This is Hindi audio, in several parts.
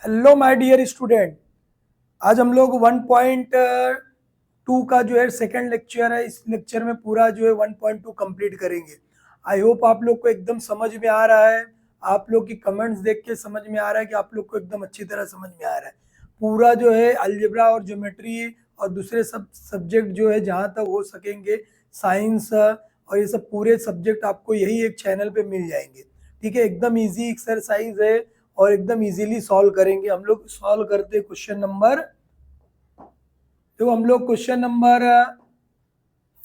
Hello my dear student. आज हम लोग 1.2 का जो है सेकंड लेक्चर है। इस लेक्चर में पूरा जो है 1.2 कंप्लीट करेंगे। आई होप आप लोग को एकदम समझ में आ रहा है। आप लोग की कमेंट्स देख के समझ में आ रहा है कि आप लोग को एकदम अच्छी तरह समझ में आ रहा है। पूरा जो है अलजेब्रा और ज्योमेट्री और दूसरे सब सब्जेक्ट जो है जहाँ तक हो सकेंगे, साइंस और ये सब पूरे सब्जेक्ट आपको यही एक चैनल पे मिल जाएंगे। ठीक है, एकदम इजी एक्सरसाइज है और एकदम इजीली सॉल्व करेंगे। हम लोग सॉल्व करते क्वेश्चन नंबर, देखो हम लोग क्वेश्चन नंबर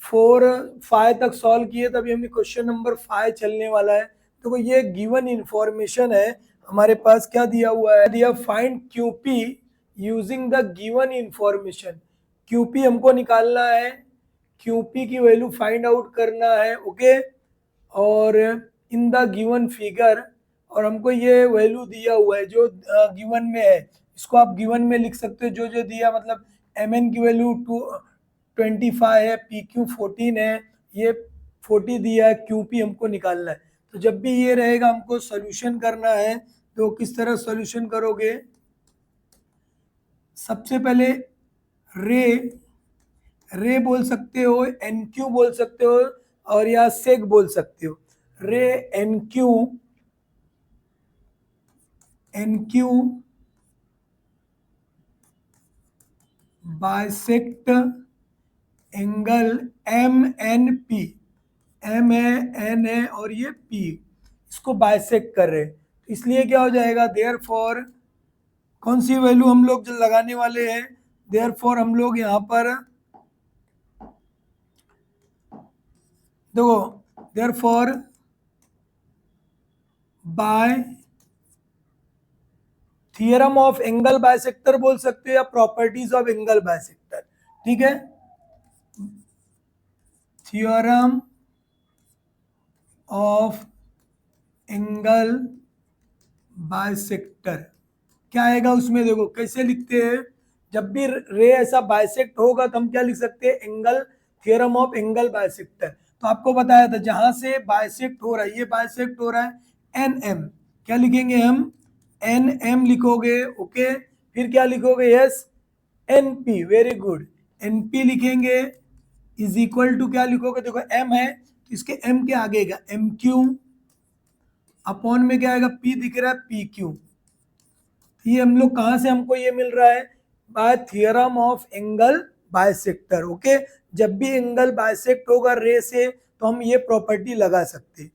4-5 तक सॉल्व किए, तभी हमने क्वेश्चन नंबर 5 चलने वाला है। देखो ये गिवन इंफॉर्मेशन है हमारे पास। क्या दिया हुआ है? दिया find QP using the given information. QP हमको निकालना है, क्यूपी की वैल्यू फाइंड आउट करना है। ओके, और इन द गिवन फिगर, और हमको ये वैल्यू दिया हुआ है जो गिवन में है। इसको आप गिवन में लिख सकते हो, जो जो दिया, मतलब एम एन की वैल्यू 25 है, पी क्यू 14 है, ये 40 दिया है, क्यू पी हमको निकालना है। तो जब भी ये रहेगा हमको सोल्यूशन करना है, तो किस तरह सोल्यूशन करोगे? सबसे पहले रे रे बोल सकते हो, एन क्यू बोल सकते हो, और या सेक बोल सकते हो। Ray N Q bisect angle M N P. M है, एन है और ये पी, इसको बाइसेक्ट कर रहे हैं। तो इसलिए क्या हो जाएगा? देयर फॉर कौन सी वैल्यू हम लोग जो लगाने वाले हैं? देयर फॉर हम लोग यहाँ पर देखो, therefore by theorem of angle bisector बोल सकते हो, या प्रॉपर्टीज ऑफ एंगल बाइसेक्टर। ठीक है, थियरम ऑफ एंगल बाइसेक्टर क्या आएगा उसमें? देखो कैसे लिखते हैं। जब भी रे ऐसा बाइसेक्ट होगा तो हम क्या लिख सकते हैं? Angle, theorem of angle bisector. तो आपको बताया था जहां से बाइसेक्ट हो रहा है, ये बाइसेक्ट हो रहा है एन एम, क्या लिखेंगे हम? एन एम लिखोगे। ओके, फिर क्या लिखोगे? Yes, N P, very good, N P लिखेंगे। इज इक्वल टू क्या लिखोगे? देखो एम है तो इसके एम के आगे एम क्यू, अपॉन में क्या आएगा? पी दिख रहा है, पी क्यू। ये हम लोग कहाँ से हमको ये मिल रहा है? By theorem of angle bisector. Okay, जब भी एंगल बाइसेक्ट होगा रे से तो हम ये प्रॉपर्टी लगा सकते हैं।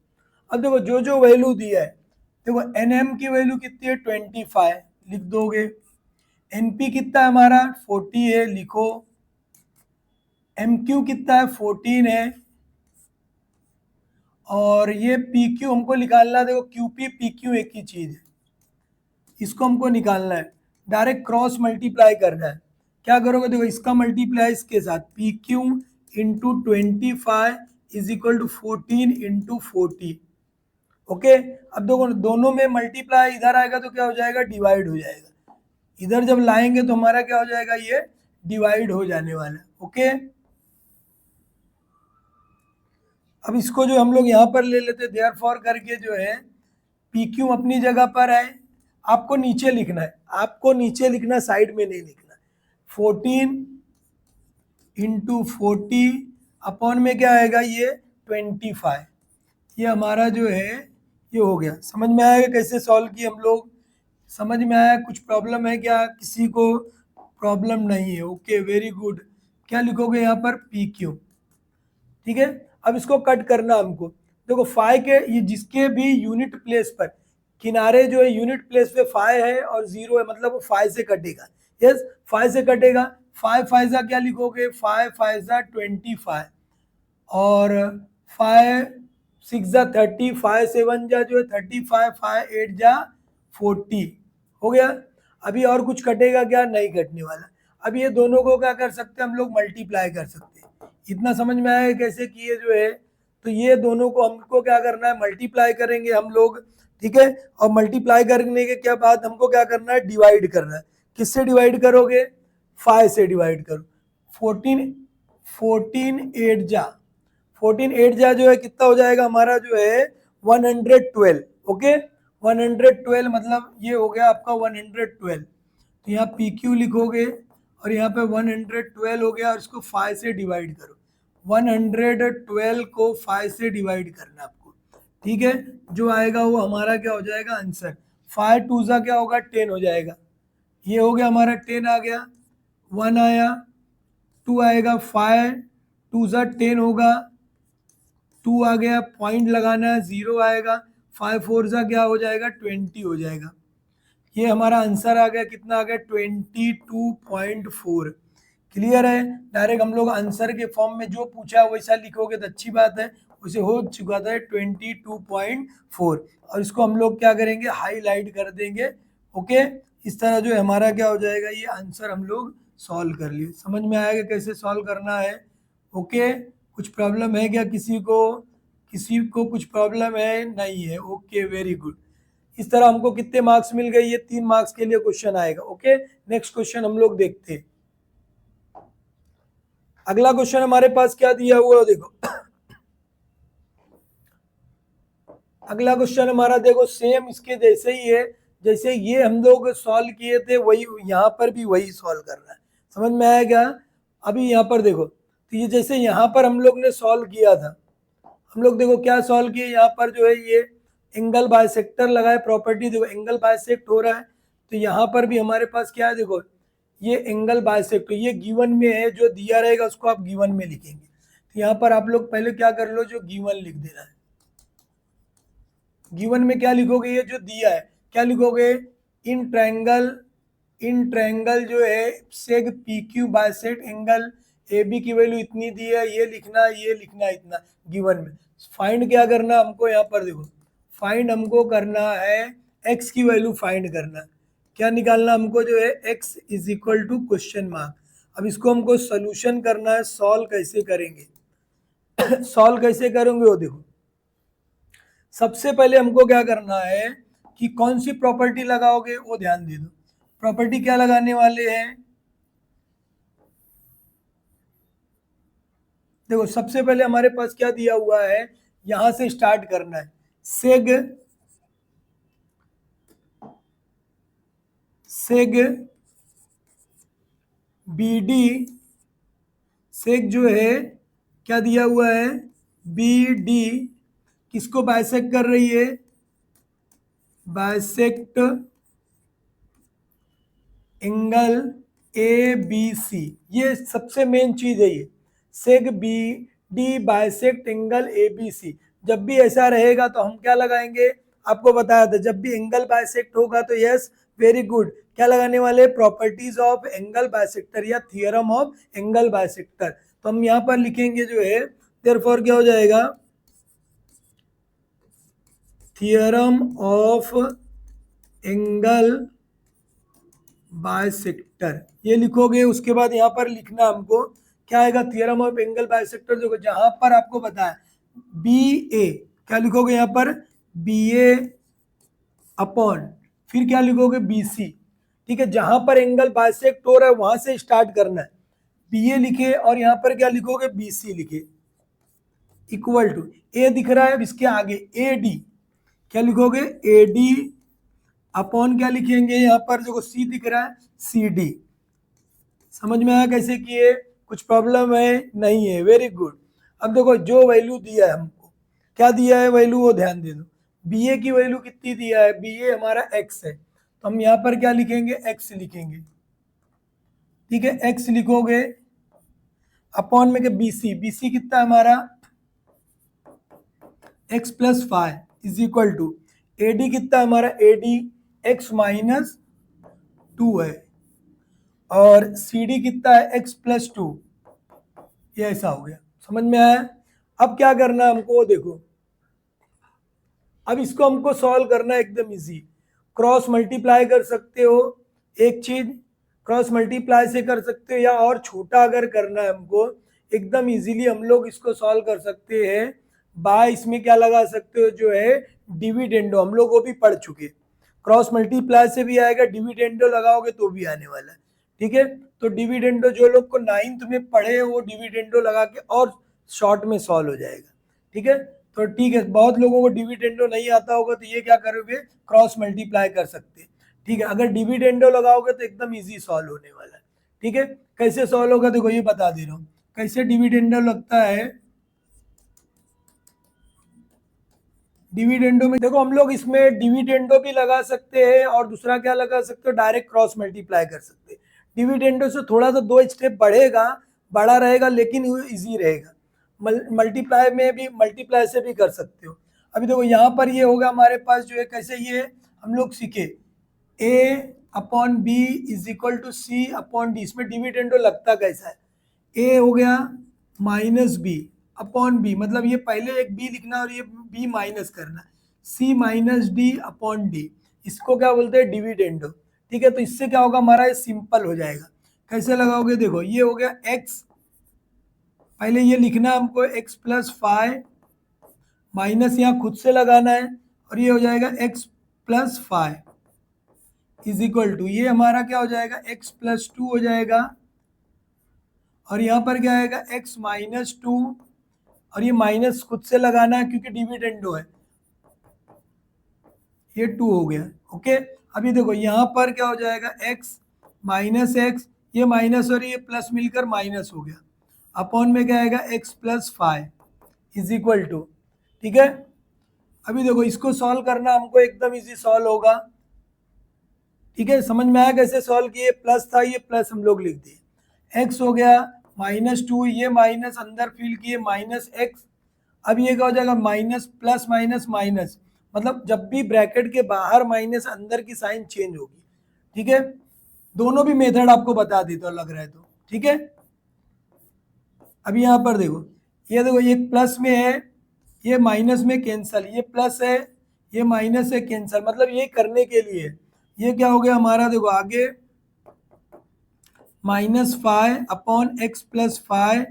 अब देखो जो जो वैल्यू दिया है, देखो एन एम की वैल्यू कितनी है? 25 लिख दोगे। एन पी कितना है हमारा? 40 है, लिखो। एम क्यू कितना है? 14 है। और ये पी क्यू हमको निकालना है। देखो क्यू पी पी क्यू एक ही चीज है, इसको हमको निकालना है। डायरेक्ट क्रॉस मल्टीप्लाई करना है। क्या करोगे? देखो इसका मल्टीप्लाई इसके साथ, P Q into 25 is equal to 14 into 40। Okay, अब देखो दोनों में मल्टीप्लाई इधर आएगा तो क्या हो जाएगा? डिवाइड हो जाएगा। इधर जब लाएंगे तो हमारा क्या हो जाएगा? ये डिवाइड हो जाने वाला है। ओके, अब इसको जो हम लोग यहाँ पर ले लेते, देयर फॉर करके जो है पी क्यू अपनी जगह पर है। आपको नीचे लिखना है, आपको नीचे लिखना, साइड में नहीं लिखना। 14 इंटू 40 अपॉन में क्या आएगा? ये 25। ये हमारा जो है ये हो गया। समझ में आएगा कैसे सॉल्व किए हम लोग? समझ में आया? कुछ प्रॉब्लम है क्या? किसी को प्रॉब्लम नहीं है? Okay, very good. क्या लिखोगे यहाँ पर? P Q. ठीक है, अब इसको कट करना हमको। देखो फाइव के ये जिसके भी यूनिट प्लेस पर किनारे जो है यूनिट प्लेस पे 5 है और 0 है, मतलब वो 5 से कटेगा। यस, 5 से कटेगा। 5 5 क्या लिखोगे? 5 5 25, और 5 6 30, 5 7 जो है 35, 5 8 40 हो गया। अभी और कुछ कटेगा क्या? नहीं कटने वाला। अब ये दोनों को क्या कर सकते हैं हम लोग? मल्टीप्लाई कर सकते हैं। इतना समझ में आया कैसे किए जो है? तो ये दोनों को हमको क्या करना है? मल्टीप्लाई करेंगे हम लोग। ठीक है, और मल्टीप्लाई करने के क्या बाद हमको क्या करना है? डिवाइड करना है। किससे डिवाइड करोगे? 5 से डिवाइड करो। 14 14 8 14 8 जो है कितना हो जाएगा हमारा? जो है 112। ओके, 112 मतलब ये हो गया आपका 112, तो यहाँ पी क्यू लिखोगे और यहाँ पे 112 हो गया और इसको 5 से डिवाइड करो। 112 को 5 से डिवाइड करना आपको, ठीक है। जो आएगा वो हमारा क्या हो जाएगा आंसर। 5 टू ज़ा क्या होगा 10 हो जाएगा, ये हो गया हमारा 10 आ गया, 1 आया, 2 आएगा, 5 टू ज़ा 10 होगा, 2 आ गया, पॉइंट लगाना है, 0 आएगा, 5 4 ज़ा क्या हो जाएगा 20 हो जाएगा। ये हमारा आंसर आ गया, कितना आ गया 22.4। क्लियर है। डायरेक्ट हम लोग आंसर के फॉर्म में जो पूछा वैसा लिखोगे तो अच्छी बात है, उसे हो चुका था 22.4 और इसको हम लोग क्या करेंगे हाईलाइट कर देंगे। ओके, इस तरह जो है हमारा क्या हो जाएगा ये आंसर हम लोग सॉल्व कर लिए। समझ में आएगा कैसे सॉल्व करना है। ओके, कुछ प्रॉब्लम है क्या किसी को? किसी को कुछ प्रॉब्लम है? नहीं है। Okay, very good. इस तरह हमको कितने मार्क्स मिल गए? ये 3 मार्क्स के लिए क्वेश्चन आएगा। ओके, नेक्स्ट क्वेश्चन हम लोग देखते हैं। अगला क्वेश्चन हमारे पास क्या दिया हुआ है देखो। अगला क्वेश्चन हमारा देखो सेम इसके जैसे ही है, जैसे ये हम लोग सॉल्व किए थे वही यहाँ पर भी वही सॉल्व करना है। समझ में आया क्या? अभी यहाँ पर देखो, तो ये जैसे यहाँ पर हम लोग ने सॉल्व किया था, हम लोग देखो क्या सॉल्व किए, यहाँ पर जो है ये एंगल बाइसेक्टर लगाए, प्रॉपर्टी देखो एंगल बाइसेक्ट हो रहा है, तो यहाँ पर भी हमारे पास क्या है देखो ये एंगल बाइसेक्ट, ये गिवन में है, जो दिया रहेगा उसको आप गिवन में लिखेंगे। तो यहाँ पर आप लोग पहले क्या कर लो, जो गिवन लिख देना है। गिवन में क्या लिखोगे, ये जो दिया है क्या लिखोगे, इन ट्रायंगल जो है seg P Q bisect angle A B की वैल्यू इतनी दी है, ये लिखना इतना गिवन में। फाइंड क्या करना हमको, यहाँ पर देखो फाइंड हमको करना है एक्स की वैल्यू फाइंड करना, क्या निकालना हमको जो है X is equal to question mark. अब इसको हमको सोल्यूशन करना है, सॉल्व कैसे करेंगे सॉल्व कैसे करेंगे वो देखो, सबसे पहले हमको क्या करना है कि कौन सी प्रॉपर्टी लगाओगे वो ध्यान दे दो। प्रॉपर्टी क्या लगाने वाले हैं, देखो सबसे पहले हमारे पास क्या दिया हुआ है, यहां से स्टार्ट करना है। सेग बी डी, सेग जो है क्या दिया हुआ है बी डी, किसको बाइसेक्ट कर रही है, bisect angle A B C, ये सबसे मेन चीज है। ये seg B D bisect angle A B C, जब भी ऐसा रहेगा तो हम क्या लगाएंगे, आपको बताया था जब भी एंगल बाइसेक्ट होगा तो यस वेरी गुड, क्या लगाने वाले, प्रॉपर्टीज ऑफ एंगल बाइसेक्टर या थियरम ऑफ एंगल बाइसेक्टर। तो हम यहाँ पर लिखेंगे जो है देयरफॉर क्या हो जाएगा, थियरम ऑफ एंगल बाइसेक्टर, ये लिखोगे। उसके बाद यहाँ पर लिखना हमको क्या आएगा, थियरम ऑफ एंगल बाइसेक्टर, जो जहां पर आपको बताया बी ए, क्या लिखोगे यहाँ पर बी ए अपॉन, फिर क्या लिखोगे बी सी, ठीक है। जहां पर एंगल बाइसेक्ट हो रहा है वहां से स्टार्ट करना है, बी ए लिखे और यहाँ पर क्या लिखोगे बी सी लिखे, इक्वल टू ए दिख रहा है, अब इसके आगे ए डी, क्या लिखोगे ए डी अपॉन क्या लिखेंगे यहाँ पर जो सी दिख रहा है सी डी। समझ में आया कैसे किए, कुछ प्रॉब्लम है? नहीं है, वेरी गुड। अब देखो जो वैल्यू दिया है हमको, क्या दिया है वैल्यू वो ध्यान दे दो, बी ए की वैल्यू कितनी दिया है, बी ए हमारा एक्स है, तो हम यहाँ पर क्या लिखेंगे एक्स लिखेंगे, ठीक है। एक्स लिखोगे अपॉन में बी सी कितना हमारा X plus 5 is equal to A D कितना हमारा, ए डी एक्स माइनस 2 है, और सी डी कितना है एक्स प्लस 2, ये ऐसा हो गया। समझ में आया? अब क्या करना है हमको देखो, अब इसको हमको सॉल्व करना है एकदम इजी, क्रॉस मल्टीप्लाई कर सकते हो, एक चीज क्रॉस मल्टीप्लाई से कर सकते हो, या और छोटा अगर करना है हमको एकदम इजीली हम लोग इसको सॉल्व कर सकते हैं बाय, इसमें क्या लगा सकते हो जो है डिविडेंडो, हम लोग वो भी पढ़ चुके, क्रॉस मल्टीप्लाई से भी आएगा, डिविडेंडो लगाओगे तो भी आने वाला है, ठीक है। तो डिविडेंडो जो लोग को 9th में पढ़े वो डिविडेंडो लगा के और शॉर्ट में सॉल्व हो जाएगा, ठीक है। तो ठीक है, बहुत लोगों को डिविडेंडो नहीं आता होगा तो ये क्या करोगे, क्रॉस मल्टीप्लाई कर सकते हैं। ठीक है, अगर डिविडेंडो लगाओगे तो एकदम इजी सॉल्व होने वाला है। ठीक है, कैसे सॉल्व होगा देखो ये बता दे रहा हूँ कैसे डिविडेंडो लगता है। डिविडेंडो में देखो हम लोग इसमें डिविडेंडो भी लगा सकते हैं और दूसरा क्या लगा सकते हो, डायरेक्ट क्रॉस मल्टीप्लाई कर सकते हैं। डिविडेंडो से थोड़ा सा 2 स्टेप बढ़ेगा, बड़ा रहेगा लेकिन वो इजी रहेगा। मल्टीप्लाई में भी, मल्टीप्लाई से भी कर सकते हो। अभी देखो यहाँ पर ये होगा हमारे पास जो है, कैसे ये हम लोग सीखे, a upon B is equal to C upon D. इसमें डिविडेंडो लगता कैसा है, a हो गया माइनस बी अपॉन बी, मतलब ये पहले एक b लिखना और ये b माइनस करना, c minus D upon D, इसको क्या बोलते हैं, डिविडेंडो। ठीक है, तो इससे क्या होगा हमारा, ये सिंपल हो जाएगा। कैसे लगाओगे देखो, ये हो गया x, पहले ये लिखना हमको x प्लस 5 माइनस यहाँ खुद से लगाना है और ये हो जाएगा x plus 5 is equal to, ये हमारा क्या हो जाएगा, x प्लस 2 हो जाएगा और यहाँ पर क्या आएगा x माइनस 2 और ये माइनस खुद से लगाना है क्योंकि डिविडेंडो है, ये 2 हो गया। ओके, अभी देखो यहाँ पर क्या हो जाएगा x माइनस एक्स, ये माइनस और ये प्लस मिलकर माइनस हो गया, अपॉन में क्या आएगा x plus 5 is equal to. ठीक है, अभी देखो इसको सॉल्व करना हमको एकदम इजी सॉल्व होगा। ठीक है, समझ में आया कैसे सॉल्व किए, प्लस था ये प्लस हम लोग लिख दिए, x हो गया माइनस 2, ये माइनस अंदर फिल किए माइनस x, अब ये क्या हो जाएगा माइनस प्लस माइनस माइनस, मतलब जब भी ब्रैकेट के बाहर माइनस अंदर की साइन चेंज होगी। ठीक है, दोनों भी मेथड आपको बता देता हूँ लग रहा है तो। ठीक है, अभी यहाँ पर देखो, ये देखो ये प्लस में है, ये माइनस में कैंसल, ये प्लस है ये माइनस है कैंसल, मतलब ये करने के लिए ये क्या हो गया हमारा, देखो आगे minus 5 upon X plus 5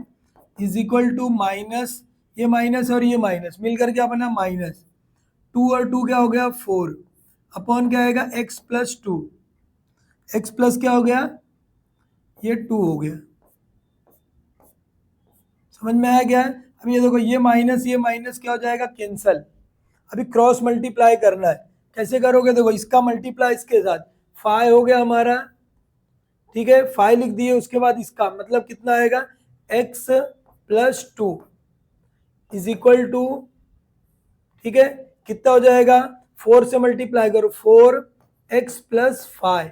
is equal to minus, ये माइनस और ये माइनस मिलकर क्या बना माइनस 2 और 2 क्या हो गया 4 अपॉन क्या आएगा x प्लस 2, एक्स प्लस क्या हो गया ये 2 हो गया। समझ में आया क्या है? अब ये देखो ये माइनस क्या हो जाएगा कैंसल। अभी क्रॉस मल्टीप्लाई करना है, कैसे करोगे देखो, इसका मल्टीप्लाई इसके साथ 5 हो गया हमारा। ठीक है, 5 लिख दिए, उसके बाद इसका मतलब कितना आएगा x plus 2 is equal to, ठीक है कितना हो जाएगा 4 से मल्टीप्लाई करो 4x प्लस 5,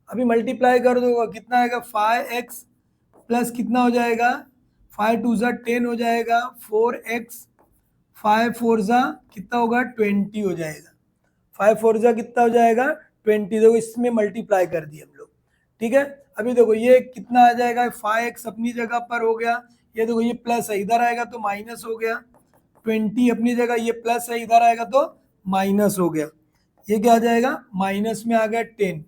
अभी मल्टीप्लाई कर दो कितना आएगा 5x प्लस कितना हो जाएगा 5 2 ज़ा 10 हो जाएगा 4x 5 4 ज़ा कितना होगा 20 हो जाएगा, 5 4 ज़ा कितना हो जाएगा 20, देखो इसमें मल्टीप्लाई कर दिए हम लोग। ठीक है, अभी देखो ये कितना आ जाएगा 5x अपनी जगह पर हो गया, ये देखो ये प्लस है इधर आएगा तो माइनस हो गया, 20 अपनी जगह ये प्लस है इधर आएगा तो माइनस हो गया, ये क्या आ जाएगा माइनस में आ गया 10।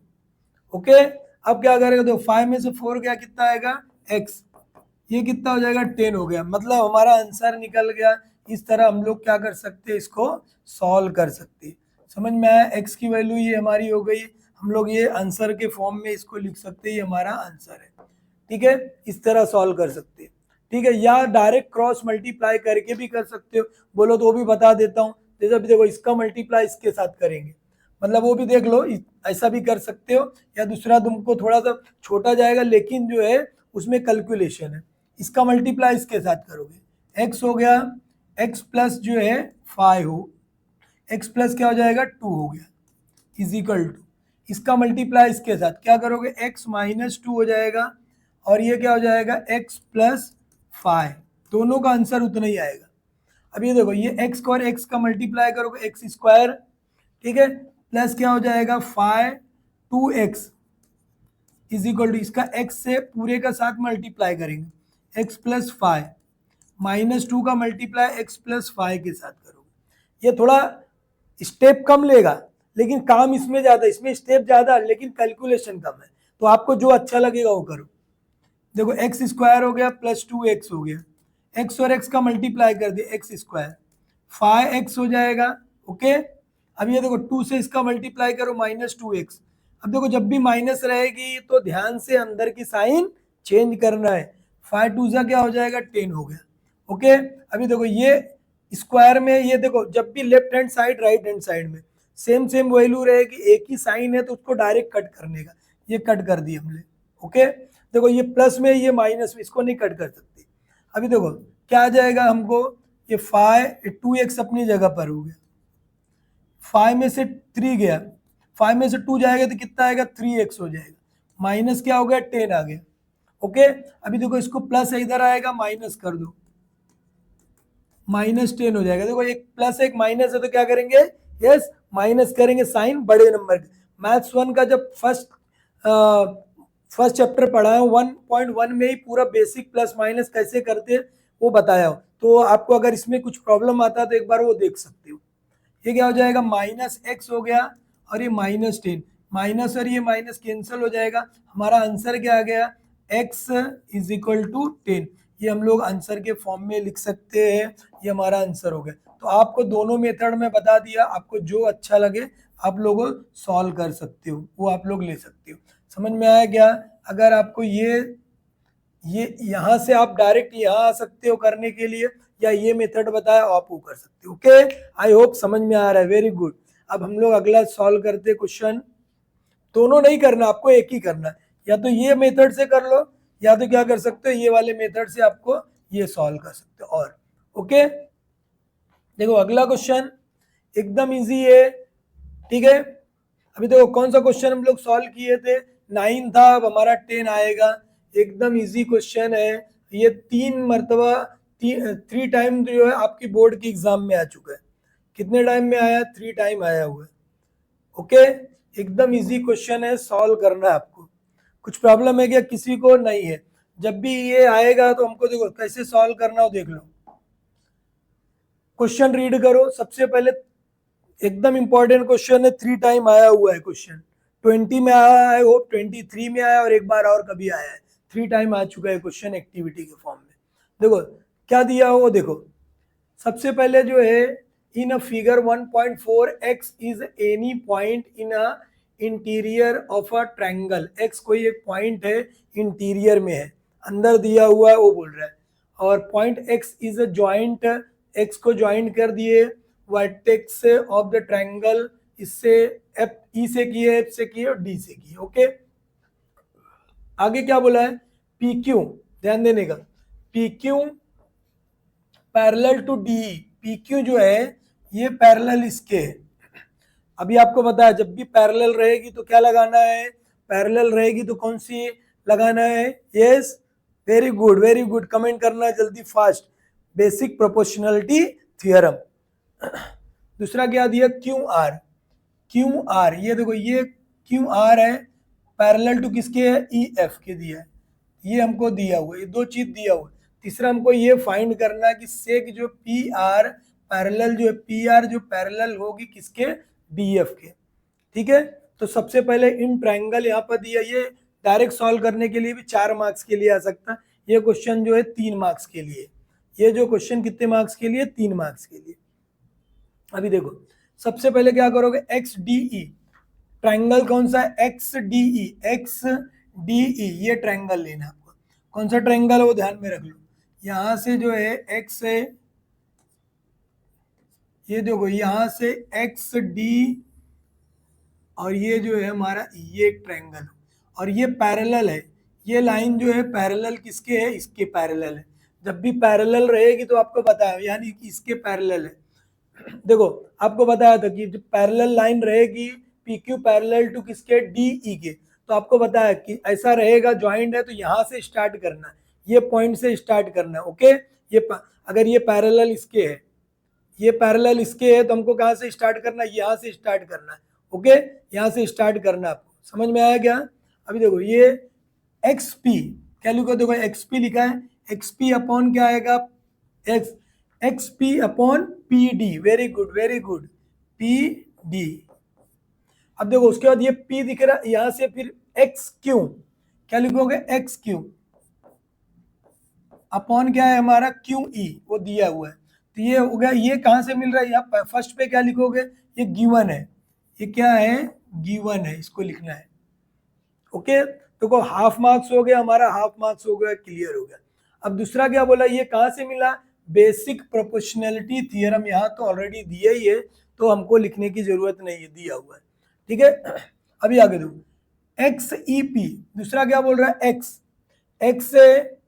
ओके, अब क्या करेगा तो 5 में से 4 गया कितना आएगा x, ये कितना हो जाएगा 10 हो गया, मतलब हमारा आंसर निकल गया। इस तरह हम लोग क्या कर सकते हैं, इसको सॉल्व कर सकते हैं। समझ में आया, x की वैल्यू ये हमारी हो गई, हम लोग ये आंसर के फॉर्म में इसको लिख सकते हैं, ये हमारा आंसर है। ठीक है, इस तरह सॉल्व कर सकते हैं। ठीक है, या डायरेक्ट क्रॉस मल्टीप्लाई करके भी कर सकते हो, बोलो तो वो भी बता देता हूँ। जैसे अभी देखो इसका मल्टीप्लाई इसके साथ करेंगे, मतलब वो भी देख लो, ऐसा भी कर सकते हो, या दूसरा तुमको थोड़ा सा छोटा जाएगा लेकिन जो है उसमें कैलकुलेशन है, इसका मल्टीप्लाई इसके साथ करोगे, x हो गया x प्लस जो है 5 हो, x प्लस क्या हो जाएगा 2 हो गया इज इक्वल टू, इसका मल्टीप्लाई इसके साथ क्या करोगे x माइनस 2 हो जाएगा और ये क्या हो जाएगा x प्लस 5, दोनों का आंसर उतना ही आएगा। अब ये देखो ये x को और x का मल्टीप्लाई करोगे x स्क्वायर, ठीक है प्लस क्या हो जाएगा 5 2x इज इक्वल टू, इसका x से पूरे का साथ मल्टीप्लाई करेंगे x प्लस 5 माइनस 2 का मल्टीप्लाई x प्लस 5 के साथ करोगे। ये थोड़ा स्टेप कम लेगा लेकिन काम इसमें ज़्यादा, इसमें स्टेप ज़्यादा लेकिन कैलकुलेशन कम है, तो आपको जो अच्छा लगेगा वो करो। देखो एक्स स्क्वायर हो गया प्लस 2x हो गया, x और x का मल्टीप्लाई कर दिया x स्क्वायर 5x हो जाएगा। ओके, अब ये देखो 2 से इसका मल्टीप्लाई करो माइनस 2x, अब देखो जब भी माइनस रहेगी तो ध्यान से अंदर की साइन चेंज करना है, 5 2 ज़ा क्या हो जाएगा 10 हो गया। ओके, अभी देखो ये स्क्वायर में ये देखो, जब भी left hand side right hand side में सेम वैल्यू रहेगी, एक ही साइन है तो उसको डायरेक्ट कट करने का, ये कट कर दी हमने। ओके, देखो ये प्लस में ये माइनस में, इसको नहीं कट कर सकते। अभी देखो क्या आ जाएगा हमको, ये 2x अपनी जगह पर हो गया, 5 में से 3 गया, 5 में से 2 जाएगा तो कितना आएगा, 3x हो जाएगा, माइनस क्या हो गया, 10 आ गया। ओके, अभी देखो इसको प्लस इधर आएगा, माइनस कर दो, -10 हो जाएगा। देखो एक प्लस एक माइनस है तो क्या करेंगे, यस माइनस करेंगे, साइन बड़े नंबर के। मैथ्स 1 का जब फर्स्ट चैप्टर पढ़ा है 1.1 में ही पूरा बेसिक प्लस माइनस कैसे करते हैं वो बताया हो, तो आपको अगर इसमें कुछ प्रॉब्लम आता है तो एक बार वो देख सकते हो। ये क्या हो जाएगा, -x हो गया, और ये -10, माइनस और ये माइनस कैंसिल हो जाएगा, हमारा आंसर क्या आ गया, x = 10। ये हम लोग आंसर के फॉर्म में लिख सकते हैं, ये हमारा आंसर हो गया। तो आपको दोनों मेथड में बता दिया, आपको जो अच्छा लगे आप लोग सॉल्व कर सकते हो, वो आप लोग ले सकते हो। समझ में आया क्या? अगर आपको ये यहाँ से आप डायरेक्ट यहाँ आ सकते हो करने के लिए, या ये मेथड बताया आप वो कर सकते हो। ओके, आई होप समझ में आ रहा है, वेरी गुड। अब हम लोग अगला सॉल्व करते क्वेश्चन। दोनों नहीं करना, आपको एक ही करना है, या तो ये मेथड से कर लो, या तो क्या कर सकते हो, ये वाले मेथड से आपको ये सॉल्व कर सकते हो। और ओके, देखो अगला क्वेश्चन एकदम इजी है, ठीक है। अभी देखो कौन सा क्वेश्चन हम लोग सॉल्व किए थे, 9 था, अब हमारा 10 आएगा। एकदम इजी क्वेश्चन है ये, 3 टाइम जो है आपकी बोर्ड की एग्जाम में आ चुका है। कितने टाइम में आया, 3 टाइम आया हुआ है। ओके, एकदम इजी क्वेश्चन है, सॉल्व करना है आपको। कुछ प्रॉब्लम है क्या किसी को? नहीं है। जब भी ये आएगा तो हमको देखो कैसे सॉल्व करना हो, देख लो। क्वेश्चन रीड करो सबसे पहले, एकदम इंपॉर्टेंट क्वेश्चन है, 3 टाइम आया हुआ है क्वेश्चन। 20 में आया है, वो 23 में आया, और एक बार और कभी आया है। 3 टाइम आ चुका है क्वेश्चन एक्टिविटी के फॉर्म में। देखो क्या दिया हो, देखो सबसे पहले जो है, in a figure 1.4x is any point in a interior of a triangle. x कोई एक पॉइंट है, इंटीरियर में है, अंदर दिया हुआ है वो बोल रहा है। और point x is a joint, x को ज्वाइंट कर दिए वर्टेक्स ऑफ द ट्रायंगल, इससे एफ ई से किए, एफ से किए और डी से किए। ओके, आगे क्या बोला है, पी क्यू, ध्यान देने का, P Q parallel to D. P Q जो है ये पैरेलल इसके है। अभी आपको पता है जब भी पैरेलल रहेगी तो क्या लगाना है, पैरेलल रहेगी तो कौन सी लगाना है, yes very good, very good, comment करना जल्दी फास्ट, बेसिक प्रोपोर्शनलिटी थ्योरम। दूसरा क्या दिया, क्यू आर, क्यू आर, ये देखो ये क्यू आर है, पैरेलल टू किसके है, ई एफ के दिया है, ये हमको दिया हुआ, ये 2 चीज दिया हुआ। तीसरा हमको ये फाइंड करना है कि सेक जो पी आर पैरेलल, जो पी आर जो पैरेलल होगी किसके, डी एफ के। ठीक है, तो सबसे पहले इन ट्रायंगल यहाँ पर दिया, ये डायरेक्ट सॉल्व करने के लिए भी 4 मार्क्स के लिए आ सकता है, ये क्वेश्चन जो है 3 मार्क्स के लिए, ये जो क्वेश्चन कितने मार्क्स के लिए, 3 मार्क्स के लिए। अभी देखो सबसे पहले क्या करोगे, एक्स डी ई, ट्रायंगल कौन सा है, x D E, x D E, ये ट्रायंगल लेना है आपको। कौन सा ट्रायंगल है वो ध्यान में रख लो, यहां से जो है एक्स है, ये देखो यहां से एक्स डी, और ये जो है हमारा ये एक ट्रायंगल, और ये पैरेलल है, ये लाइन जो है पैरेलल किसके है, इसके पैरेलल है। जब भी पैरेलल रहेगी तो आपको पता है, यानी कि इसके पैरेलल है। देखो आपको बताया था कि जब पैरेलल लाइन रहेगी, पी क्यू पैरेलल टू किसके, डी ई के, तो आपको पता है कि ऐसा रहेगा, ज्वाइंट है तो यहाँ से स्टार्ट करना है, ये पॉइंट से स्टार्ट करना है। ओके, अगर ये पैरेलल इसके है, ये पैरेलल इसके है, तो हमको कहाँ से स्टार्ट करना है, यहाँ से स्टार्ट करना है। ओके, यहाँ से स्टार्ट करना है आपको, समझ में आया क्या? अभी देखो ये एक्स पी क्या लिखो, देखो एक्स पी लिखा है, एक्स पी अपॉन क्या आएगा, x x P upon P D, very good, very good, P D. अब देखो उसके बाद ये पी दिख रहा है, यहां से फिर एक्स क्यू, क्या लिखोगे, एक्स क्यू अपॉन क्या है हमारा, क्यू ई, वो दिया हुआ है। तो ये हो गया, ये कहां से मिल रहा है, यहाँ फर्स्ट पे क्या लिखोगे, ये गिवन है, ये क्या है, गिवन है, इसको लिखना है। ओके, तो हाफ मार्क्स हो गया हमारा, हाफ मार्क्स हो गया, क्लियर हो गया। अब दूसरा क्या बोला, ये कहां से मिला, बेसिक प्रोपोर्शनैलिटी थ्योरम यहाँ तो ऑलरेडी दिया ही है, तो हमको लिखने की जरूरत नहीं है, दिया हुआ है, ठीक है। अभी आगे दो, एक्स ई पी, दूसरा क्या बोल रहा है, एक्स है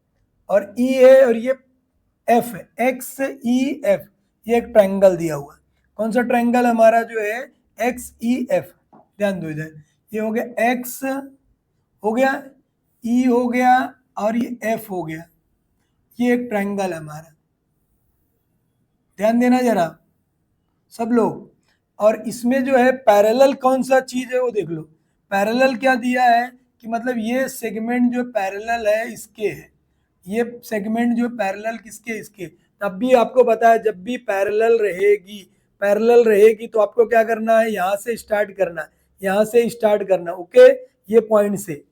और ई है और ये एफ है, एक्स ई एफ, ये एक ट्रायंगल दिया हुआ है। कौन सा ट्रायंगल हमारा जो है, एक्स ई एफ, ध्यान दो इधर, ये हो गया एक्स हो गया, ई हो गया और ये एफ हो गया, ये एक ट्रायंगल है हमारा, ध्यान देना जरा सब लोग। और इसमें जो है पैरेलल कौन सा चीज है वो देख लो, पैरेलल क्या दिया है कि मतलब ये सेगमेंट जो पैरेलल है इसके है, ये सेगमेंट जो पैरेलल किसके, इसके। तब भी आपको पता है जब भी पैरेलल रहेगी तो आपको क्या करना है, यहाँ से स्टार्ट करना है, यहाँ से स्टार्ट करना, ओके, ये पॉइंट से। तो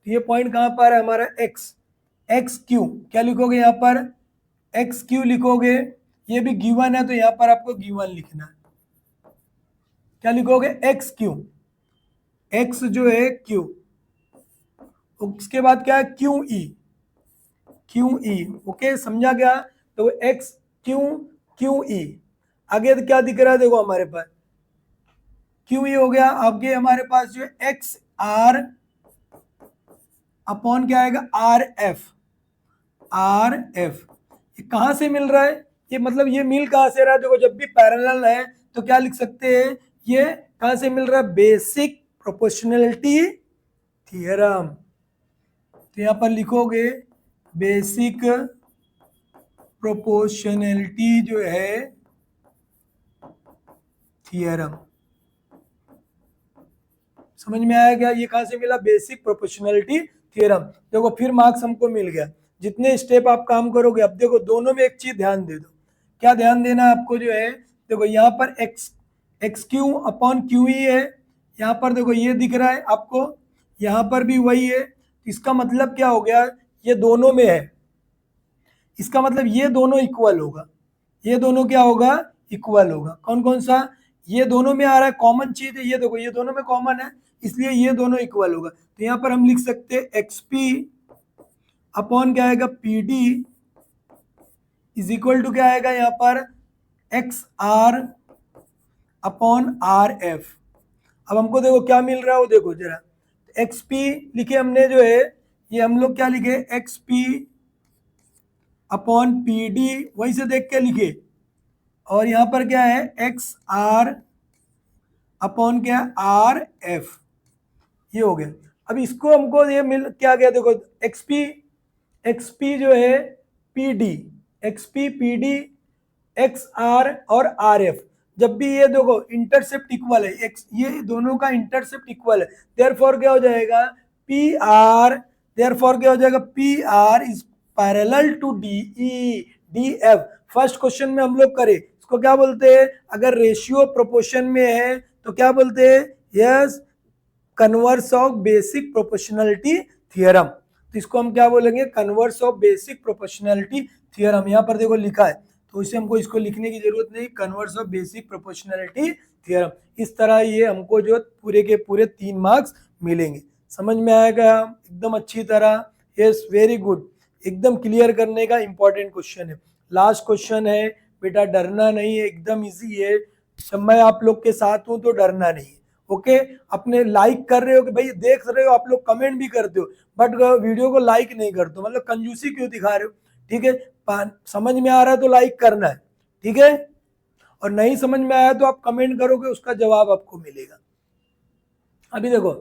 ये पॉइंट कहाँ पर है हमारा, एक्स क्यू, क्या लिखोगे यहाँ पर, एक्स क्यू लिखोगे, ये भी गिवन है तो यहाँ पर आपको गिवन लिखना है, क्या लिखोगे, एक्स क्यू, एक्स जो है क्यू, उसके बाद क्या है क्यू ई, ओके, समझा क्या, तो एक्स क्यू ई, आगे तो क्या दिख रहा है देखो हमारे पास, क्यू ई हो गया, आगे हमारे पास जो है एक्स आर अपॉन क्या आएगा, आर एफ, ये कहां से मिल रहा है, ये मतलब ये मिल कहां से रहा है, देखो जब भी पैरेलल है तो क्या लिख सकते हैं, ये कहां से मिल रहा है, बेसिक प्रोपोर्शनैलिटी थ्योरम, तो यहां पर लिखोगे बेसिक प्रोपोर्शनैलिटी जो है थ्योरम, समझ में आया क्या, ये कहां से मिला, बेसिक प्रोपोर्शनैलिटी थ्योरम। देखो फिर मार्क्स हमको मिल गया, जितने स्टेप आप काम करोगे। अब देखो दोनों में एक चीज ध्यान दे दो, क्या ध्यान देना आपको जो है, देखो यहाँ पर x Q upon Q E है, यहाँ पर देखो ये दिख रहा है आपको, यहाँ पर भी वही है, इसका मतलब क्या हो गया, ये दोनों में है, इसका मतलब ये दोनों इक्वल होगा, ये दोनों क्या होगा, इक्वल होगा। कौन कौन सा, ये दोनों में आ रहा है, कॉमन चीज है, ये देखो ये दोनों में कॉमन है, इसलिए ये दोनों इक्वल होगा। तो यहाँ पर हम लिख सकते हैं एक्स पी अपॉन क्या आएगा, P D is equal to क्या आएगा यहाँ पर, X R upon R F. अब हमको देखो क्या मिल रहा है वो देखो जरा, एक्स पी लिखे हमने जो है, ये हम लोग क्या लिखे, x P upon P D, वही से देख के लिखे, और यहाँ पर क्या है, एक्स आर अपॉन क्या, आर एफ, ये हो गया। अब इसको हमको ये मिल क्या गया, देखो एक्सपी जो है P D, XP P D X R और आर एफ, जब भी ये देखो इंटरसेप्ट इक्वल है, एक्स ये दोनों का इंटरसेप्ट इक्वल है, देयरफॉर क्या हो जाएगा, पी आर, देयरफॉर क्या हो जाएगा, P R is parallel to D E D F. First question में हम लोग करें, इसको क्या बोलते हैं, अगर रेशियो प्रोपोर्शन में है तो क्या बोलते हैं, yes, converse of basic proportionality theorem. तो इसको हम क्या बोलेंगे, converse of basic proportionality theorem, यहाँ पर देखो लिखा है, तो इसे हमको इसको लिखने की जरूरत नहीं, converse of basic proportionality theorem. इस तरह ये हमको जो पूरे के पूरे 3 मार्क्स मिलेंगे। समझ में आएगा एकदम अच्छी तरह, यस, वेरी गुड, एकदम क्लियर करने का इंपॉर्टेंट क्वेश्चन है। लास्ट क्वेश्चन है बेटा, डरना नहीं है, एकदम इजी है, जब मैं आप लोग के साथ हूं तो डरना नहीं है, ओके। अपने लाइक कर रहे हो कि भाई देख रहे हो, आप लोग कमेंट भी करते हो, बट वीडियो को लाइक नहीं करते हो, मतलब कंजूसी क्यों दिखा रहे हो, ठीक है। समझ में आ रहा है तो लाइक करना है, ठीक है, और नहीं समझ में आया तो आप कमेंट करोगे, उसका जवाब आपको मिलेगा। अभी देखो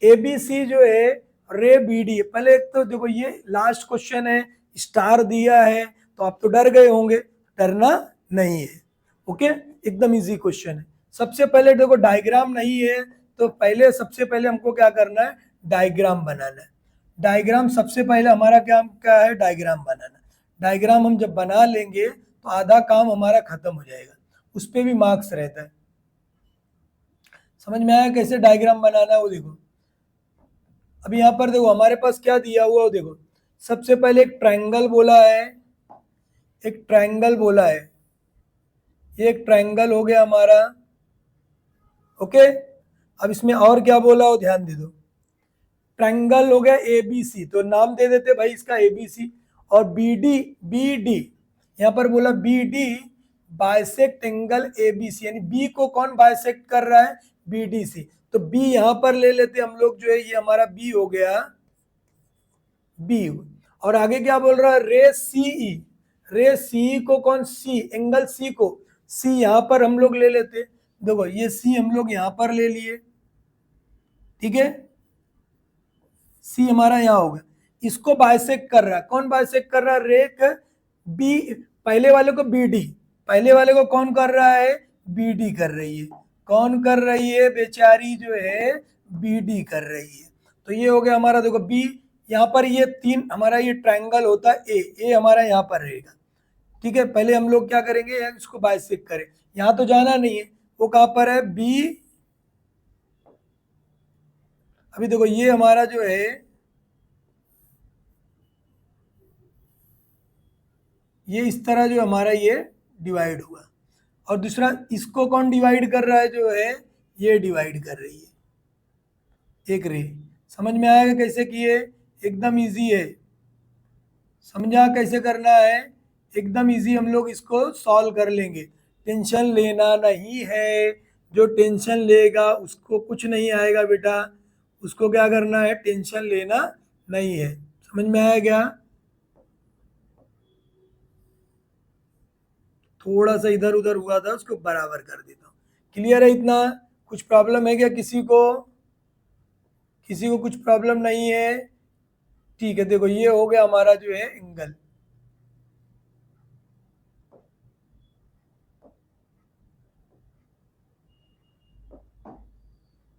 ABC जो है रे बी डी, पहले एक तो देखो ये लास्ट क्वेश्चन है, स्टार दिया है, तो आप तो डर गए होंगे, डरना नहीं है, ओके, एकदम इजी क्वेश्चन है। सबसे पहले देखो डायग्राम नहीं है, तो पहले सबसे पहले हमको क्या करना है, डायग्राम बनाना है। डायग्राम सबसे पहले हमारा काम क्या है, डायग्राम बनाना। डायग्राम हम जब बना लेंगे तो आधा काम हमारा खत्म हो जाएगा, उस पर भी मार्क्स रहता है। समझ में आया कैसे डायग्राम बनाना है, वो देखो। अभी यहाँ पर देखो हमारे पास क्या दिया हुआ, वो देखो, सबसे पहले एक ट्रायंगल बोला है, एक ट्रायंगल बोला है, ये एक ट्रायंगल हो गया हमारा, ओके। अब इसमें और क्या बोला हो ध्यान दे दो, ट्रायंगल हो गया ABC, तो नाम दे देते भाई इसका ABC, और BD यहाँ पर बोला B D bisect angle A B C, यानी बी को कौन बाइसेक्ट कर रहा है, बी डी सी। तो बी यहां पर ले लेते हम लोग, जो है ये हमारा बी हो गया, बी। और आगे क्या बोल रहा है, रे सीई, रे सी को कौन, सी एंगल सी को, सी यहां पर हम लोग ले लेते। देखो ये सी हम लोग यहां पर ले लिए, ठीक है, सी हमारा यहां हो गया। इसको बाइसेक्ट कर रहा है, कौन बाइसेक्ट कर रहा है, रेक बी, पहले वाले को बी डी, पहले वाले को कौन कर रहा है, बी डी कर रही है, कौन कर रही है बेचारी, जो है बी डी कर रही है। तो ये हो गया हमारा, देखो बी, यहाँ पर ये तीन हमारा ये ट्रायंगल होता है ए हमारा यहाँ पर रहेगा, ठीक है। पहले हम लोग क्या करेंगे, इसको बाइसेक्ट करें, यहाँ तो जाना नहीं है, वो कहाँ पर है, बी। अभी देखो ये हमारा जो है, ये इस तरह जो हमारा ये डिवाइड हुआ, और दूसरा इसको कौन डिवाइड कर रहा है, जो है ये डिवाइड कर रही है एक रे। समझ में आएगा कैसे किए, एकदम इजी है, समझा कैसे करना है, एकदम इजी, हम लोग इसको सॉल्व कर लेंगे, टेंशन लेना नहीं है। जो टेंशन लेगा उसको कुछ नहीं आएगा बेटा, उसको क्या करना है, टेंशन लेना नहीं है। समझ में आया क्या, थोड़ा सा इधर उधर हुआ था, उसको बराबर कर देता हूँ। क्लियर है इतना, कुछ प्रॉब्लम है क्या किसी को, किसी को कुछ प्रॉब्लम नहीं है, ठीक है। देखो ये हो गया हमारा जो है एंगल,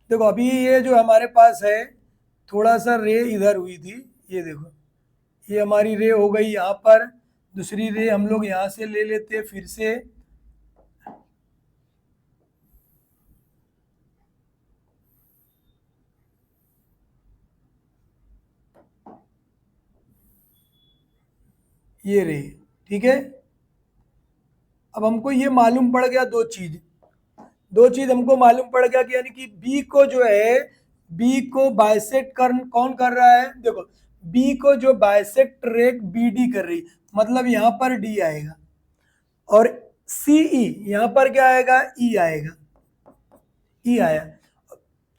देखो अभी ये जो हमारे पास है, थोड़ा सा रे इधर हुई थी, ये देखो ये हमारी रे हो गई यहाँ पर, दूसरी रे हम लोग यहाँ से ले लेते फिर से, ये रे, ठीक है। अब हमको ये मालूम पड़ गया दो चीज हमको मालूम पड़ गया कि यानी कि बी को जो है, बी को बाइसेक्ट कर कौन कर रहा है, देखो बी को जो बाइसेक्ट रेक बी डी कर रही, मतलब यहाँ पर डी आएगा, और सीई यहाँ पर क्या आएगा, ई आएगा, ई आया,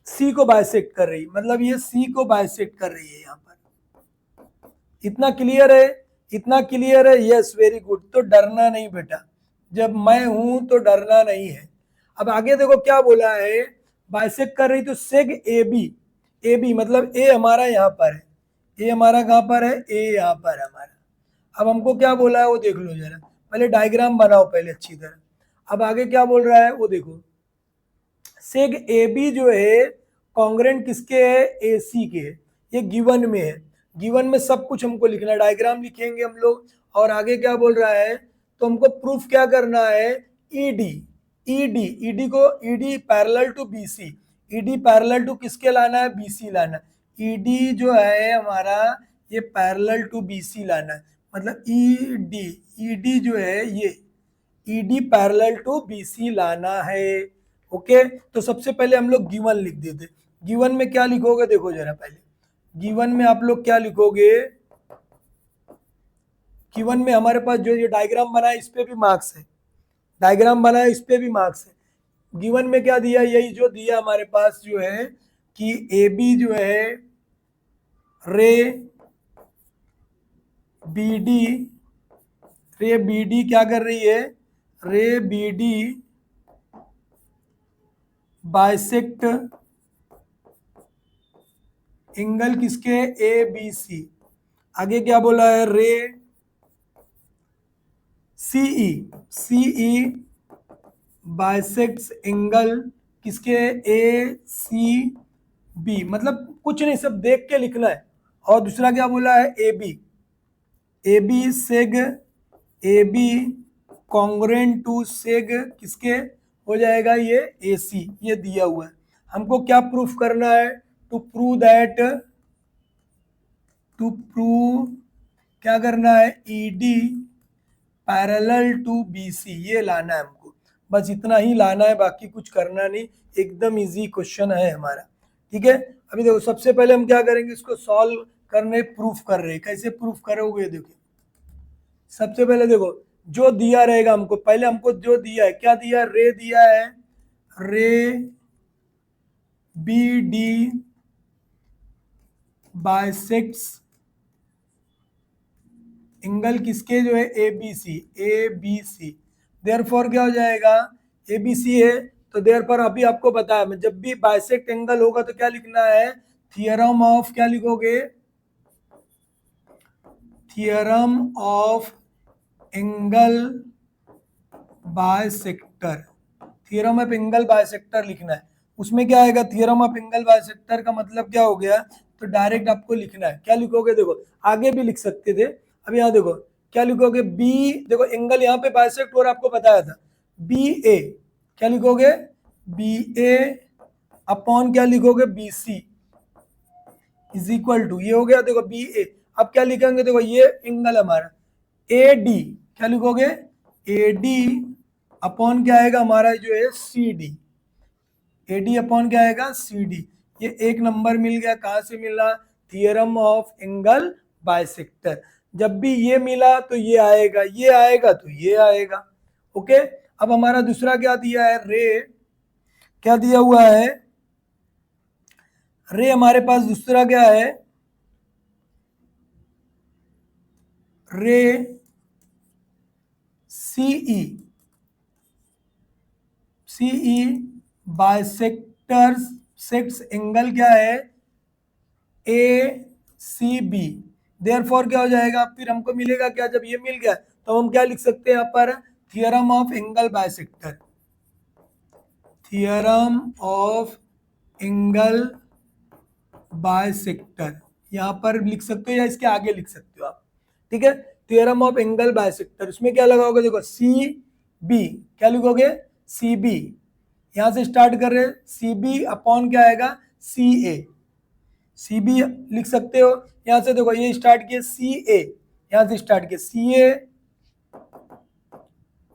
सी को बाइसेक्ट कर रही, मतलब ये सी को बाइसेक्ट कर रही है यहाँ पर। इतना क्लियर है, इतना क्लियर है, यस वेरी गुड। तो डरना नहीं बेटा, जब मैं हूं तो डरना नहीं है। अब आगे देखो क्या बोला है, बाइसेक्ट कर रही, तो सेग ए बी मतलब ए हमारा यहाँ पर है, ए हमारा कहाँ पर है, ए यहाँ पर है हमारा। अब हमको क्या बोला है वो देख लो जरा, पहले डायग्राम बनाओ पहले अच्छी तरह। अब आगे क्या बोल रहा है वो देखो, सेग ए बी जो है कॉन्ग्रेंट किसके है, ए सी के है, ये गिवन में है, गिवन में सब कुछ हमको लिखना है, डायग्राम लिखेंगे हम लोग। और आगे क्या बोल रहा है, तो हमको प्रूफ क्या करना है, ईडी, ईडी को, ED parallel to BC, ED parallel to किसके लाना है, बीसी लाना, ईडी जो है हमारा ये पैरेलल टू बीसी लाना है, मतलब ईडी, ईडी जो है ये ईडी पैरेलल टू बीसी लाना है। ओके, तो सबसे पहले हम लोग गिवन लिख देते, गिवन में क्या लिखोगे देखो जरा पहले, गिवन में आप लोग क्या लिखोगे, गिवन में हमारे पास जो ये डायग्राम बना है इस पे भी मार्क्स है, डायग्राम बना है इस पे भी मार्क्स है। गिवन में क्या दिया, यही जो दिया हमारे पास जो है कि ए बी जो है रे बी डी, रे बी डी क्या कर रही है, रे बी डी बाइसेक्ट एंगल किसके, ए बी सी। आगे क्या बोला है, ray CE, CE bisects angle किसके, ए सी बी, मतलब कुछ नहीं, सब देख के लिखना है। और दूसरा क्या बोला है, A B, A B seg, A B congruent to seg किसके हो जाएगा, ये ए सी, ये दिया हुआ है। हमको क्या प्रूफ करना है, to prove that, to prove क्या करना है, ईडी पैरेलल टू बीसी, ये लाना है हमको, बस इतना ही लाना है, बाकी कुछ करना नहीं, एकदम इजी क्वेश्चन है हमारा, ठीक है। अभी देखो सबसे पहले हम क्या करेंगे, इसको सॉल्व करने, प्रूफ कर रहे हैं, कैसे प्रूफ करोगे देखो, सबसे पहले देखो जो दिया रहेगा हमको, पहले हमको जो दिया है, क्या दिया है, रे दिया है, रे बी डी बाइसेक्ट्स एंगल किसके, जो है A B C, A B C. Therefore क्या हो जाएगा, ए बी सी है, तो देयरफॉर अभी आपको बताया मैं, जब भी बाइसेक्ट एंगल होगा तो क्या लिखना है, थियरम ऑफ, क्या लिखोगे, theorem of angle bisector, theorem of angle bisector लिखना है। उसमें क्या आएगा, थियरम ऑफ एंगल बाइसेक्टर का मतलब क्या हो गया, तो डायरेक्ट आपको लिखना है, क्या लिखोगे, देखो आगे भी लिख सकते थे, अब यहाँ देखो क्या लिखोगे, बी, देखो एंगल यहाँ पे बाइसेक्ट हो रहा आपको बताया था, बी ए, क्या लिखोगे, बी ए अपॉन क्या लिखोगे, B C is equal to, ये हो गया देखो बी ए। अब क्या लिखेंगे, देखो ये एंगल हमारा ए डी, क्या लिखोगे, ए डी अपॉन क्या आएगा हमारा जो है C D, A D upon क्या आएगा, सी डी। ये एक नंबर मिल गया, कहाँ से मिला, थियरम ऑफ एंगल बाइसेक्टर। जब भी ये मिला तो ये आएगा, ये आएगा तो ये आएगा। ओके, अब हमारा दूसरा क्या दिया है, रे, क्या दिया हुआ है, रे हमारे पास दूसरा क्या है, ray CE, CE bisector sects angle क्या है, ए सी बी। देयरफॉर क्या हो जाएगा, फिर हमको मिलेगा क्या, जब ये मिल गया तो हम क्या लिख सकते हैं यहाँ पर, theorem of angle bisector, theorem of angle bisector यहाँ पर लिख सकते हो या इसके आगे लिख सकते हो आप, ठीक है, थियरम ऑफ एंगल बाइसेक्टर। उसमें क्या लगाओगे, देखो सी बी, क्या लिखोगे, सी बी, यहां से स्टार्ट कर रहे, सी बी अपॉन क्या आएगा, सी ए, सी बी लिख सकते हो, यहां से देखो ये स्टार्ट किए सी ए, यहां से स्टार्ट किए सी ए,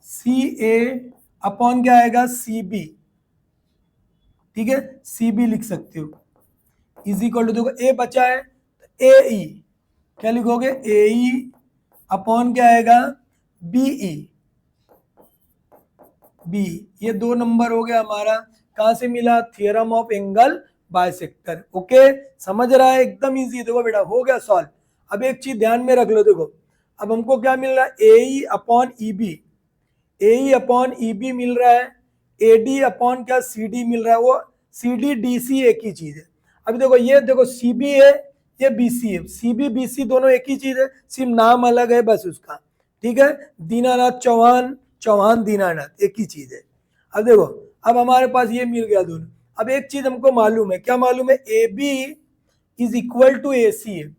सी ए अपॉन क्या आएगा, सी बी, ठीक है, सी बी लिख सकते हो, इज इक्वल टू, देखो ए बचा है तो ए ई, क्या लिखोगे, ए ई अपॉन क्या आएगा, बी ई, बी, ये दो नंबर हो गया हमारा, कहां से मिला, theorem of angle bisector. Okay, समझ रहा है, एकदम इजी, देखो बेटा हो गया सॉल्व। अब एक चीज ध्यान में रख लो, देखो अब हमको क्या मिल रहा है, ए ई अपॉन ई बी, ए ई अपॉन ई बी मिल रहा है, ए डी अपॉन क्या सी डी मिल रहा है, वो सी डी डी सी एक ही चीज है। अभी देखो ये देखो सी बी है, ये बी सी है, सी बी बी सी दोनों एक ही चीज है, सिर्फ नाम अलग है बस उसका, ठीक है, दीनानाथ चौहान, चौहान दीनानाथ एक ही चीज है। अब देखो, अब हमारे पास ये मिल गया दोनों। अब एक चीज हमको मालूम है, क्या मालूम है, A B is equal to A C है,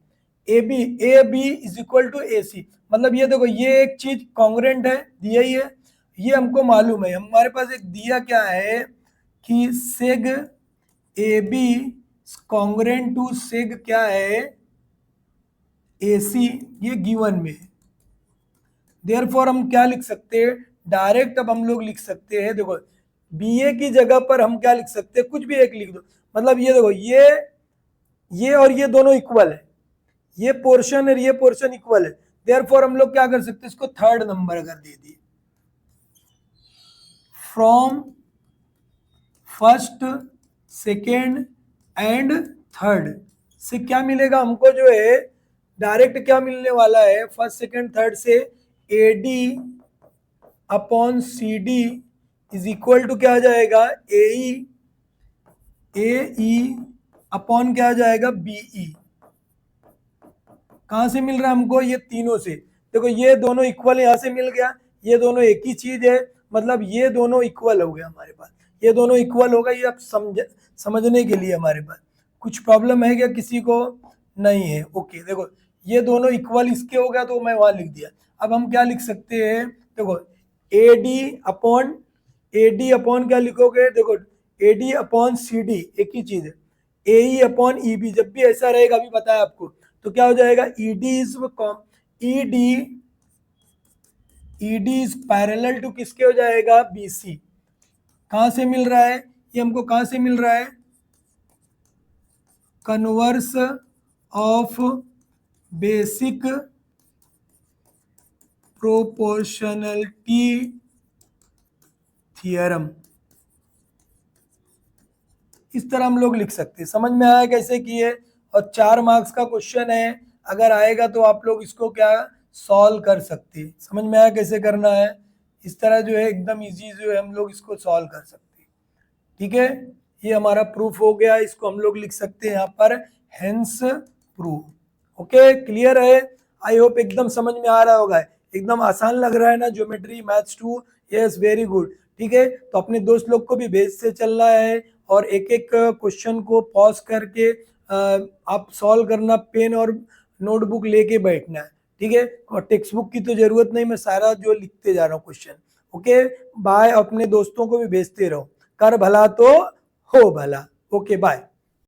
A B is equal to A C, मतलब ये देखो ये एक चीज कॉन्ग्रेंट है, दिया ही है, ये हमको मालूम है। हमारे पास एक दिया क्या है कि seg A B congruent to seg क्या है, ए सी, ये गिवन में है। देयरफॉर हम क्या लिख सकते हैं, डायरेक्ट अब हम लोग लिख सकते हैं, देखो बी ए की जगह पर हम क्या लिख सकते हैं, कुछ भी एक लिख दो, मतलब ये देखो ये और ये दोनों इक्वल है, ये पोर्शन और ये पोर्शन इक्वल है। देयरफॉर हम लोग क्या कर सकते हैं, इसको थर्ड नंबर अगर दे दिए, from first second and third से क्या मिलेगा हमको, जो है डायरेक्ट क्या मिलने वाला है, फर्स्ट सेकेंड थर्ड से A D upon C D is equal to क्या आ जाएगा, ए ई अपॉन क्या आ जाएगा, बी ई। कहां से मिल रहा है हमको, ये तीनों से, देखो ये दोनों इक्वल यहां से मिल गया, ये दोनों एक ही चीज है, मतलब ये दोनों इक्वल हो गया हमारे पास, ये दोनों इक्वल होगा, ये आप समझने के लिए हमारे पास कुछ प्रॉब्लम है क्या किसी को, नहीं है। ओके, देखो ये दोनों इक्वल इसके हो गया तो मैं वहां लिख दिया। अब हम क्या लिख सकते हैं, देखो ए डी अपॉन क्या लिखोगे, देखो A D upon C D एक ही चीज है, ए ई अपॉन ई बी, जब भी ऐसा रहेगा अभी बताया आपको, तो क्या हो जाएगा, E D is parallel to किसके हो जाएगा, बी सी। कहां से मिल रहा है, ये हमको कहां से मिल रहा है, converse of basic proportionality theorem, इस तरह हम लोग लिख सकते हैं। समझ में आया कैसे किए? और 4 मार्क्स का क्वेश्चन है, अगर आएगा तो आप लोग इसको क्या सॉल्व कर सकते हैं। समझ में आया कैसे करना है? इस तरह जो है एकदम इजी जो है हम लोग इसको सॉल्व कर सकते हैं। ठीक है, ये हमारा प्रूफ हो गया, इसको हम लोग लिख सकते हैं यहाँ पर हेंस प्रूफ। ओके, क्लियर है? आई होप एकदम समझ में आ रहा होगा, एकदम आसान लग रहा है ना geometry maths 2? Yes, very good. ठीक है, तो अपने दोस्त लोग को भी बेस से चलना है और एक एक क्वेश्चन को पॉज करके आप सॉल्व करना, पेन और नोटबुक लेके बैठना है। ठीक है, और टेक्स्ट बुक की तो जरूरत नहीं, मैं सारा जो लिखते जा रहा हूँ क्वेश्चन। ओके बाय, अपने दोस्तों को भी भेजते रहो। कर भला तो हो भला। Okay bye.